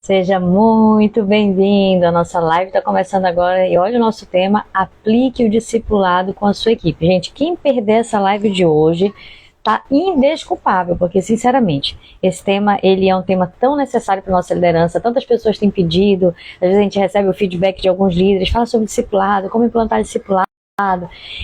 Seja muito bem-vindo. A nossa live está começando agora e olha o nosso tema: aplique o discipulado com a sua equipe. Gente, quem perder essa live de hoje tá indesculpável, porque sinceramente, esse tema, ele é um tema tão necessário para nossa liderança. Tantas pessoas têm pedido, às vezes a gente recebe o feedback de alguns líderes, fala sobre discipulado, como implantar discipulado.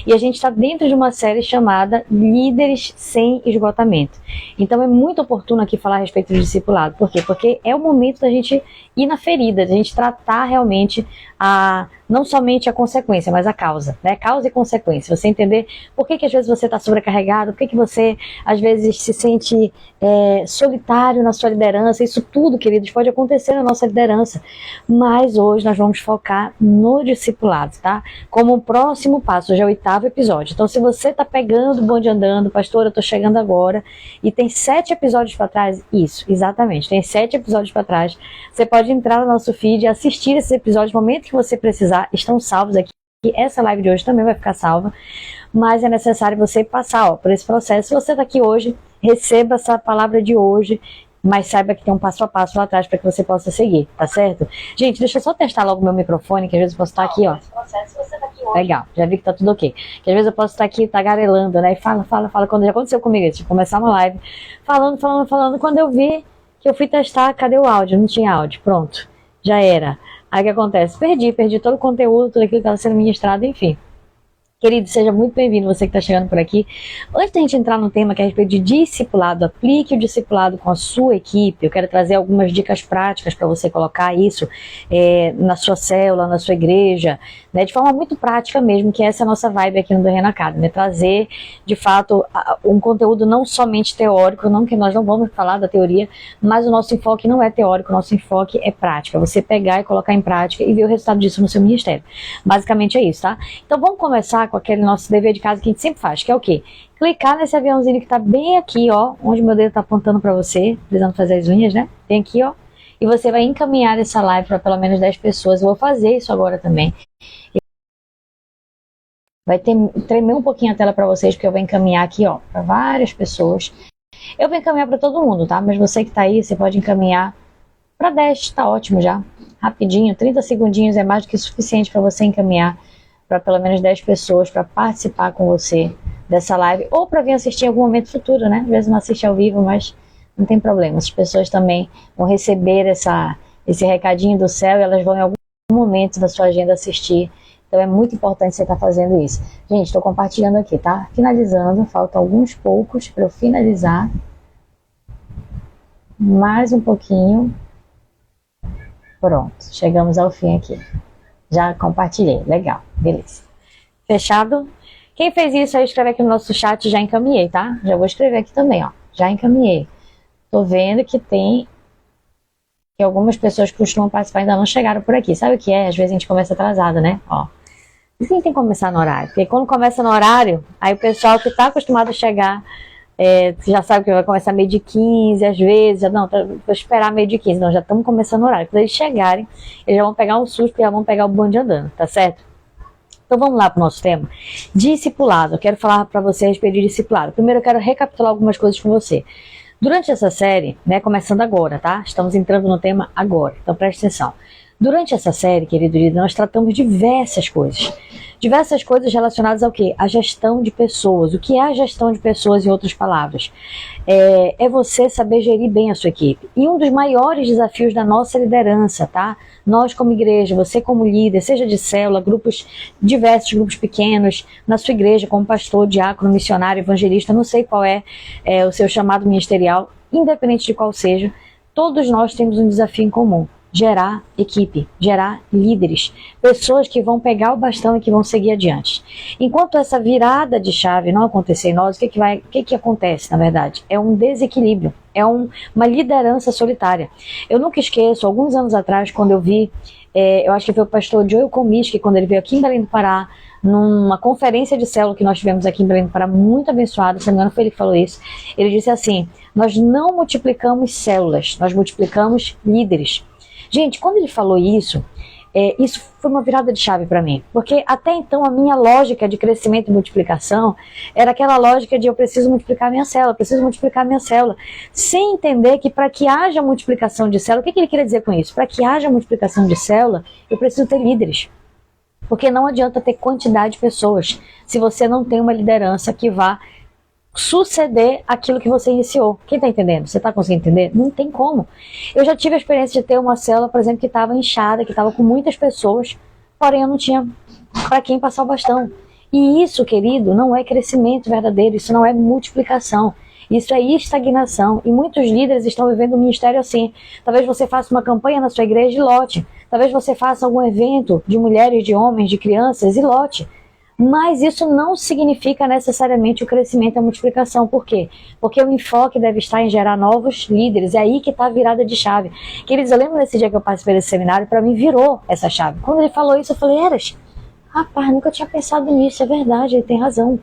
E a gente está dentro de uma série chamada Líderes Sem Esgotamento. Então é muito oportuno aqui falar a respeito do discipulado. Por quê? Porque é o momento da gente ir na ferida, da gente tratar realmente não somente a consequência, mas a causa, né? Causa e consequência. Você entender por que às vezes você está sobrecarregado, por que você às vezes se sente solitário na sua liderança. Isso tudo, queridos, pode acontecer na nossa liderança. Mas hoje nós vamos focar no discipulado, tá? Como o próximo passo. Hoje é o 8º episódio. Então, se você está pegando o bonde andando, pastor, eu estou chegando agora, e tem 7 episódios para trás, isso, exatamente, tem 7 episódios para trás, você pode entrar no nosso feed e assistir esses episódios no momento que você precisar, estão salvos aqui. Essa live de hoje também vai ficar salva, mas é necessário você passar por esse processo. Se você está aqui hoje, receba essa palavra de hoje, mas saiba que tem um passo a passo lá atrás para que você possa seguir, tá certo? Gente, deixa eu só testar logo o meu microfone, que às vezes eu posso estar aqui, ó. Legal, já vi que tá tudo ok. Que às vezes eu posso estar aqui tagarelando, né? E fala. Quando já aconteceu comigo isso, de começar uma live, falando. Quando eu vi que eu fui testar, cadê o áudio? Não tinha áudio, pronto, já era. Aí o que acontece? Perdi todo o conteúdo, tudo aquilo que estava sendo ministrado, enfim. Querido, seja muito bem-vindo, você que está chegando por aqui. Antes da gente entrar no tema que é a respeito de discipulado, aplique o discipulado com a sua equipe. Eu quero trazer algumas dicas práticas para você colocar isso na sua célula, na sua igreja, né, de forma muito prática mesmo, que essa é a nossa vibe aqui no The Reino Academy, né, trazer, de fato, um conteúdo não somente teórico, não que nós não vamos falar da teoria, mas o nosso enfoque não é teórico, o nosso enfoque é prática. Você pegar e colocar em prática e ver o resultado disso no seu ministério. Basicamente é isso, tá? Então vamos começar com aquele nosso dever de casa que a gente sempre faz, que é o quê? Clicar nesse aviãozinho que tá bem aqui, ó, onde meu dedo tá apontando para você, precisando fazer as unhas, né? Bem aqui, ó. E você vai encaminhar essa live para pelo menos 10 pessoas. Eu vou fazer isso agora também. Vai tremer um pouquinho a tela para vocês, porque eu vou encaminhar aqui, ó, para várias pessoas. Eu vou encaminhar para todo mundo, tá? Mas você que tá aí, você pode encaminhar para 10, tá ótimo já. Rapidinho, 30 segundinhos é mais do que suficiente para você encaminhar para pelo menos 10 pessoas para participar com você dessa live, ou para vir assistir em algum momento futuro, né? Às vezes não assiste ao vivo, mas não tem problema. As pessoas também vão receber esse recadinho do céu e elas vão em algum momento da sua agenda assistir. Então é muito importante você estar fazendo isso. Gente, estou compartilhando aqui, tá? Finalizando, faltam alguns poucos para eu finalizar. Mais um pouquinho. Pronto, chegamos ao fim aqui. Já compartilhei, legal, beleza. Fechado? Quem fez isso aí, escreve aqui no nosso chat, já encaminhei, tá? Já vou escrever aqui também, ó, já encaminhei. Tô vendo que algumas pessoas que costumam participar ainda não chegaram por aqui. Sabe o que é? Às vezes a gente começa atrasado, né? Ó, e a gente tem que começar no horário, porque quando começa no horário, aí o pessoal que tá acostumado a chegar, já sabe que vai começar meio de 15, às vezes, vou esperar meio de 15, não, já estamos começando o horário. Quando eles chegarem, eles já vão pegar um susto e já vão pegar o bonde andando, tá certo? Então vamos lá para o nosso tema, discipulado. Eu quero falar para você a respeito de discipulado. Primeiro eu quero recapitular algumas coisas com você. Durante essa série, né, começando agora, tá? Estamos entrando no tema agora, então preste atenção. Durante essa série, querido líder, nós tratamos diversas coisas. Diversas coisas relacionadas ao quê? A gestão de pessoas. O que é a gestão de pessoas, em outras palavras? É você saber gerir bem a sua equipe. E um dos maiores desafios da nossa liderança, tá? Nós como igreja, você como líder, seja de célula, diversos grupos pequenos, na sua igreja como pastor, diácono, missionário, evangelista, não sei qual é o seu chamado ministerial, independente de qual seja, todos nós temos um desafio em comum. Gerar equipe, gerar líderes, pessoas que vão pegar o bastão e que vão seguir adiante. Enquanto essa virada de chave não acontecer em nós, o que acontece, na verdade? É um desequilíbrio, é uma liderança solitária. Eu nunca esqueço, alguns anos atrás, quando eu vi, eu acho que foi o pastor Joel Comiskey, quando ele veio aqui em Belém do Pará, numa conferência de célula que nós tivemos aqui em Belém do Pará, muito abençoada, se não me engano foi ele que falou isso, ele disse assim, nós não multiplicamos células, nós multiplicamos líderes. Gente, quando ele falou isso, isso foi uma virada de chave para mim, porque até então a minha lógica de crescimento e multiplicação era aquela lógica de eu preciso multiplicar minha célula, sem entender que para que haja multiplicação de célula, o que ele queria dizer com isso? Para que haja multiplicação de célula, eu preciso ter líderes, porque não adianta ter quantidade de pessoas se você não tem uma liderança que vá suceder aquilo que você iniciou. Quem está entendendo? Você está conseguindo entender? Não tem como. Eu já tive a experiência de ter uma célula, por exemplo, que estava inchada, que estava com muitas pessoas, porém eu não tinha para quem passar o bastão. E isso, querido, não é crescimento verdadeiro, isso não é multiplicação, isso é estagnação. E muitos líderes estão vivendo um ministério assim. Talvez você faça uma campanha na sua igreja e lote. Talvez você faça algum evento de mulheres, de homens, de crianças e lote. Mas isso não significa necessariamente o crescimento e a multiplicação. Por quê? Porque o enfoque deve estar em gerar novos líderes. É aí que está a virada de chave. Queridos, eu lembro desse dia que eu participei desse seminário, para mim virou essa chave. Quando ele falou isso, eu falei, Eras, rapaz, nunca tinha pensado nisso, é verdade, ele tem razão.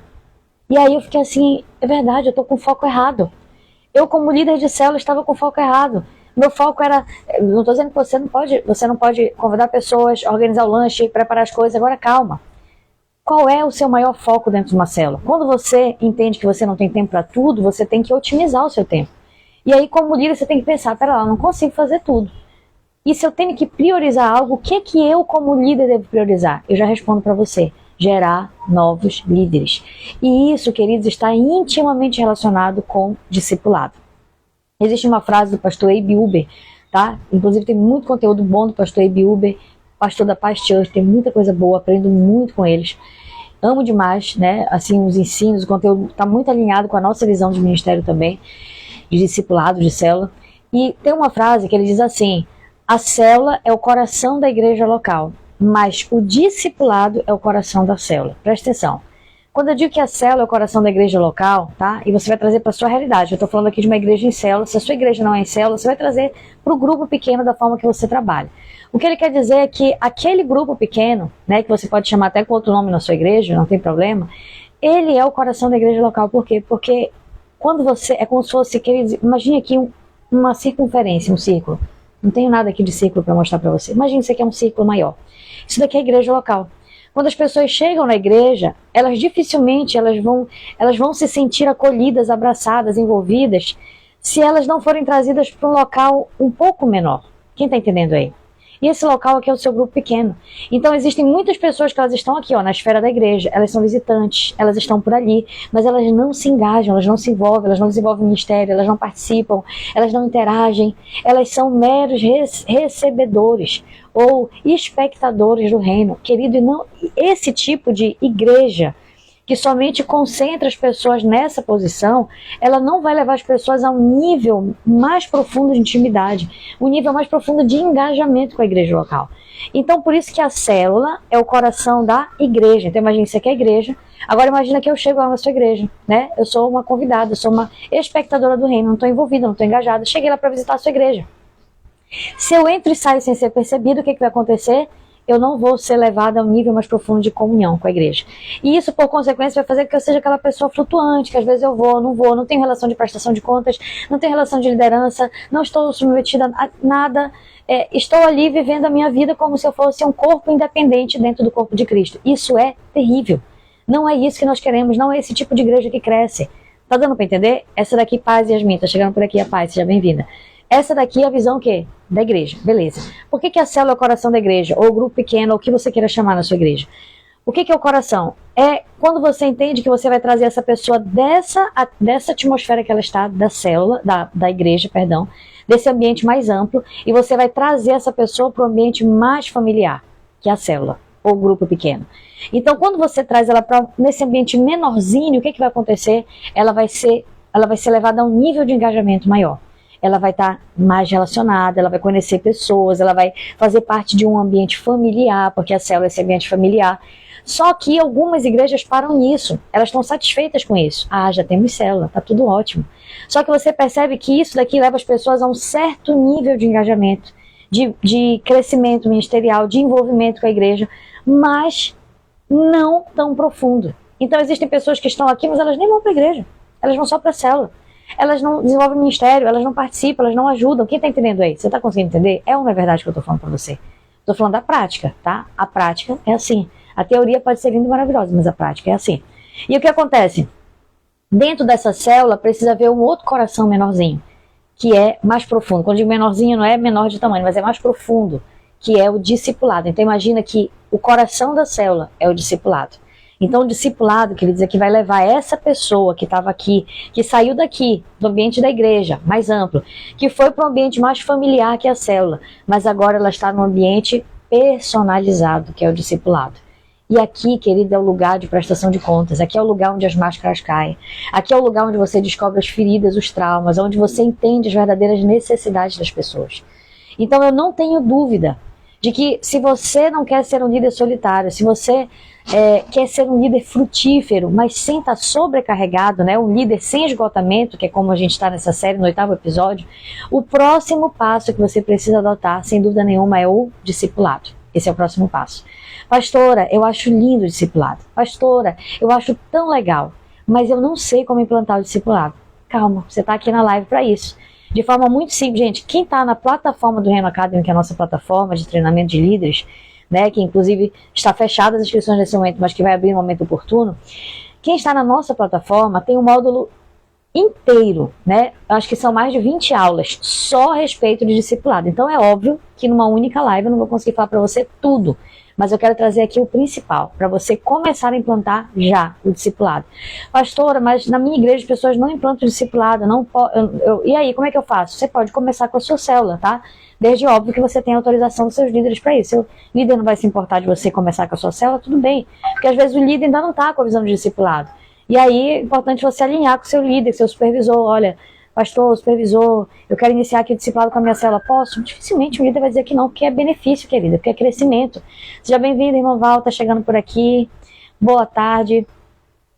E aí eu fiquei assim, é verdade, eu estou com o foco errado. Eu, como líder de célula, estava com o foco errado. Meu foco era, não estou dizendo que você não pode convidar pessoas, organizar o lanche, preparar as coisas, agora calma. Qual é o seu maior foco dentro de uma célula? Quando você entende que você não tem tempo para tudo, você tem que otimizar o seu tempo. E aí, como líder, você tem que pensar, pera lá, eu não consigo fazer tudo. E se eu tenho que priorizar algo, o que eu, como líder, devo priorizar? Eu já respondo para você. Gerar novos líderes. E isso, queridos, está intimamente relacionado com discipulado. Existe uma frase do pastor A.B. Uber, tá? Inclusive tem muito conteúdo bom do pastor A.B. Uber, pastor da Paz Church, tem muita coisa boa, aprendo muito com eles. Amo demais, né? Assim, os ensinos, o conteúdo está muito alinhado com a nossa visão de ministério também, de discipulado, de célula. E tem uma frase que ele diz assim, a célula é o coração da igreja local, mas o discipulado é o coração da célula. Presta atenção. Quando eu digo que a célula é o coração da igreja local, tá? E você vai trazer para a sua realidade. Eu estou falando aqui de uma igreja em célula. Se a sua igreja não é em célula, você vai trazer para o grupo pequeno da forma que você trabalha. O que ele quer dizer é que aquele grupo pequeno, né, que você pode chamar até com outro nome na sua igreja, não tem problema, ele é o coração da igreja local. Por quê? Porque quando você, é como se fosse, imagine aqui uma circunferência, um círculo. Não tenho nada aqui de círculo para mostrar para você. Imagine isso aqui é um círculo maior. Isso daqui é a igreja local. Quando as pessoas chegam na igreja, elas dificilmente elas vão se sentir acolhidas, abraçadas, envolvidas, se elas não forem trazidas para um local um pouco menor. Quem está entendendo aí? E esse local aqui é o seu grupo pequeno. Então existem muitas pessoas que elas estão aqui, ó, na esfera da igreja, elas são visitantes, elas estão por ali, mas elas não se engajam, elas não se envolvem, elas não desenvolvem ministério, elas não participam, elas não interagem, elas são meros recebedores ou espectadores do reino. Querido, e não, esse tipo de igreja que somente concentra as pessoas nessa posição, ela não vai levar as pessoas a um nível mais profundo de intimidade, um nível mais profundo de engajamento com a igreja local. Então, por isso que a célula é o coração da igreja. Então, imagine você que é a igreja, agora imagina que eu chego lá na sua igreja, né? Eu sou uma convidada, eu sou uma espectadora do reino, não estou envolvida, não estou engajada, cheguei lá para visitar a sua igreja. Se eu entro e saio sem ser percebido, o que vai acontecer? Eu não vou ser levada a um nível mais profundo de comunhão com a igreja. E isso, por consequência, vai fazer com que eu seja aquela pessoa flutuante, que às vezes eu vou, não tenho relação de prestação de contas, não tenho relação de liderança, não estou submetida a nada, estou ali vivendo a minha vida como se eu fosse um corpo independente dentro do corpo de Cristo. Isso é terrível. Não é isso que nós queremos, não é esse tipo de igreja que cresce. Tá dando para entender? Essa daqui, Paz Yasmin, tá chegando por aqui a Paz, seja bem-vinda. Essa daqui é a visão o quê? Da igreja, beleza. Por que a célula é o coração da igreja? Ou o grupo pequeno, ou o que você queira chamar na sua igreja? O que é o coração? É quando você entende que você vai trazer essa pessoa dessa atmosfera que ela está, da célula, da igreja, perdão, desse ambiente mais amplo, e você vai trazer essa pessoa para o ambiente mais familiar, que é a célula, ou o grupo pequeno. Então, quando você traz ela para nesse ambiente menorzinho, o que vai acontecer? Ela vai ser levada a um nível de engajamento maior. Ela vai estar mais relacionada, ela vai conhecer pessoas, ela vai fazer parte de um ambiente familiar, porque a célula é esse ambiente familiar. Só que algumas igrejas param nisso, elas estão satisfeitas com isso. Ah, já temos célula, tá tudo ótimo. Só que você percebe que isso daqui leva as pessoas a um certo nível de engajamento, de crescimento ministerial, de envolvimento com a igreja, mas não tão profundo. Então existem pessoas que estão aqui, mas elas nem vão para a igreja, elas vão só para a célula. Elas não desenvolvem ministério, elas não participam, elas não ajudam. Quem está entendendo aí? Você está conseguindo entender? É ou não é verdade que eu estou falando para você? Tô falando da prática, tá? A prática é assim. A teoria pode ser linda e maravilhosa, mas a prática é assim. E o que acontece? Dentro dessa célula precisa haver um outro coração menorzinho, que é mais profundo. Quando eu digo menorzinho, não é menor de tamanho, mas é mais profundo, que é o discipulado. Então imagina que o coração da célula é o discipulado. Então o discipulado, quer dizer, que vai levar essa pessoa que estava aqui, que saiu daqui, do ambiente da igreja, mais amplo, que foi para um ambiente mais familiar que a célula, mas agora ela está num ambiente personalizado, que é o discipulado. E aqui, querida, é o lugar de prestação de contas. Aqui é o lugar onde as máscaras caem. Aqui é o lugar onde você descobre as feridas, os traumas, onde você entende as verdadeiras necessidades das pessoas. Então eu não tenho dúvida de que se você não quer ser um líder solitário, se você quer ser um líder frutífero, mas sem estar sobrecarregado, né, um líder sem esgotamento, que é como a gente está nessa série no 8º episódio, o próximo passo que você precisa adotar, sem dúvida nenhuma, é o discipulado. Esse é o próximo passo. Pastora, eu acho lindo o discipulado. Pastora, eu acho tão legal, mas eu não sei como implantar o discipulado. Calma, você está aqui na live para isso. De forma muito simples, gente, quem está na plataforma do Reino Academy, que é a nossa plataforma de treinamento de líderes, né, que inclusive está fechada as inscrições nesse momento, mas que vai abrir no momento oportuno, quem está na nossa plataforma tem um módulo inteiro, né? Acho que são mais de 20 aulas só a respeito de discipulado. Então é óbvio que numa única live eu não vou conseguir falar para você tudo, mas eu quero trazer aqui o principal, para você começar a implantar já o discipulado. Pastora, mas na minha igreja as pessoas não implantam o discipulado, não e aí, como é que eu faço? Você pode começar com a sua célula, tá? Desde óbvio que você tem autorização dos seus líderes para isso. Seu líder não vai se importar de você começar com a sua célula, tudo bem, porque às vezes o líder ainda não está com a visão de discipulado. E aí é importante você alinhar com o seu líder, seu supervisor. Olha, pastor, supervisor, eu quero iniciar aqui o discipulado com a minha célula. Posso? Dificilmente o líder vai dizer que não, porque é benefício, querida, porque é crescimento. Seja bem-vindo, irmã Val, tá chegando por aqui. Boa tarde.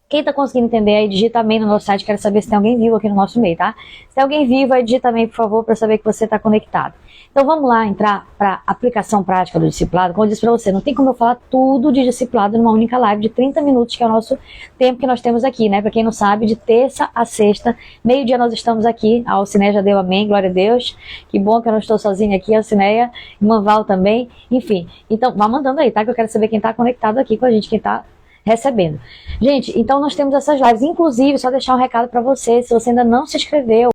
Quem tá conseguindo entender aí, digita amém no nosso site. Quero saber se tem alguém vivo aqui no nosso meio, tá? Se tem alguém vivo, aí digita amém, por favor, para saber que você está conectado. Então vamos lá entrar para a aplicação prática do discipulado. Como eu disse para você, não tem como eu falar tudo de discipulado numa única live de 30 minutos, que é o nosso tempo que nós temos aqui, né? Para quem não sabe, de terça a sexta, meio-dia nós estamos aqui. A Alcineia já deu amém, glória a Deus. Que bom que eu não estou sozinha aqui, a Alcineia, irmã Val também. Enfim, então vá mandando aí, tá? Que eu quero saber quem está conectado aqui com a gente, quem está recebendo. Gente, então nós temos essas lives. Inclusive, só deixar um recado para você, se você ainda não se inscreveu,